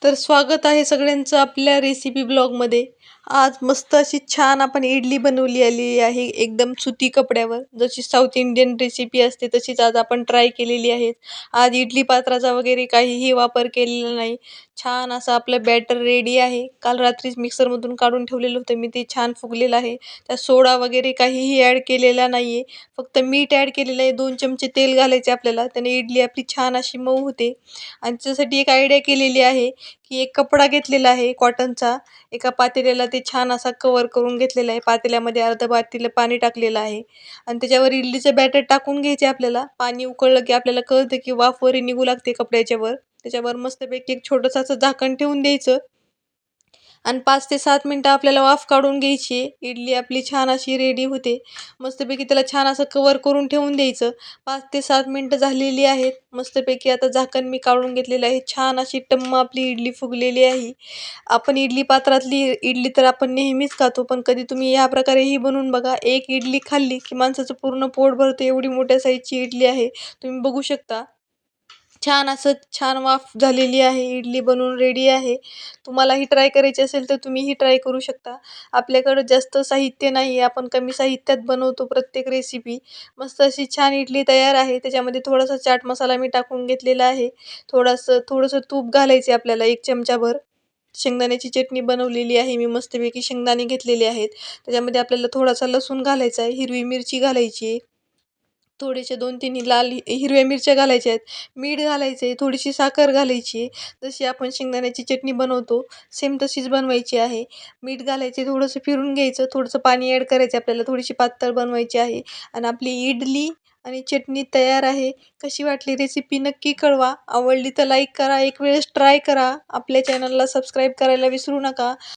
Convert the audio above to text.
तर स्वागत आहे सगळ्यांचं आपल्या रेसिपी ब्लॉगमध्ये. आज मस्त अशी छान आपण इडली बनवली आलेली आहे एकदम सुती कपड्यावर. जशी साऊथ इंडियन रेसिपी असते तशीच आज आपण ट्राय केलेली आहे. आज इडली पात्राचा वगैरे काहीही वापर केलेला नाही. छान असं आपलं बॅटर रेडी आहे. काल रात्रीच मिक्सरमधून काढून ठेवलेलं होतं मी, ते छान फुगलेलं आहे. त्यात सोडा वगैरे काहीही ॲड केलेला नाही फक्त मीठ ॲड केलेलं आहे. 2 चमचे तेल घालायचे आपल्याला. त्याने इडली आपली छान अशी मऊ होते. आणि त्याच्यासाठी एक आयडिया केलेली आहे की एक कपडा घेतलेला आहे कॉटनचा. एका पातेल्याला ते छान असा कव्हर करून घेतलेला आहे. पातेल्यामध्ये अर्धं पातेलं पाणी टाकलेलं आहे आणि त्याच्यावर इडलीचं बॅटर टाकून घ्यायचे आपल्याला. पाणी उकळलं की आपल्याला कळतं की वाफ वरी निघू लागते कपड्याच्या वर. त्याच्यावर मस्तपैकी एक छोटंसं असं झाकण ठेवून द्यायचं आणि 5 ते 7 मिनिटं आपल्याला वाफ काढून घ्यायची आहे. इडली आपली छान अशी रेडी होते. मस्तपैकी त्याला छान असं कव्हर करून ठेवून द्यायचं. 5 ते 7 मिनिटं झालेली आहेत. मस्तपैकी आता झाकण मी काढून घेतलेलं आहे. छान अशी टम्म आपली इडली फुगलेली आहे. आपण इडली पात्रातली इडली तर आपण नेहमीच खातो, पण कधी तुम्ही या प्रकारेही बनवून बघा. एक इडली खाल्ली की माणसाचं पूर्ण पोट भरतं एवढी मोठ्या साईजची इडली आहे. तुम्ही बघू शकता. छान असं छान वाफ झालेली आहे. इडली बनवून रेडी आहे. तुम्हालाही ट्राय करायची असेल तर तुम्हीही ट्राय करू शकता. आपल्याकडं जास्त साहित्य नाही आहे. आपण कमी साहित्यात बनवतो प्रत्येक रेसिपी. मस्त अशी छान इडली तयार आहे. त्याच्यामध्ये थोडासा चाट मसाला मी टाकून घेतलेला आहे. थोडंसं थोडंसं तूप घालायचे आपल्याला 1 चमचाभर. शेंगदाण्याची चटणी बनवलेली आहे मी, मस्तपैकी शेंगदाणे घेतलेले आहेत. त्याच्यामध्ये आपल्याला थोडासा लसूण घालायचा आहे, हिरवी मिरची घालायची आहे. थोडेसे 2-3 लाल हिरव्या मिरच्या घालायच्या आहेत. मीठ घालायचं आहे, थोडीशी साखर घालायची आहे. जशी आपण शेंगदाण्याची चटणी बनवतो, सेम तशीच बनवायची आहे. मीठ घालायचे, थोडंसं फिरून घ्यायचं, थोडंसं पाणी ॲड करायचं आपल्याला, थोडीशी पातळ बनवायची आहे आणि आपली इडली आणि चटणी तयार आहे. कशी वाटली रेसिपी नक्की कळवा. आवडली तर लाईक करा, एक वेळेस ट्राय करा. आपल्या चॅनलला सबस्क्राईब करायला विसरू नका.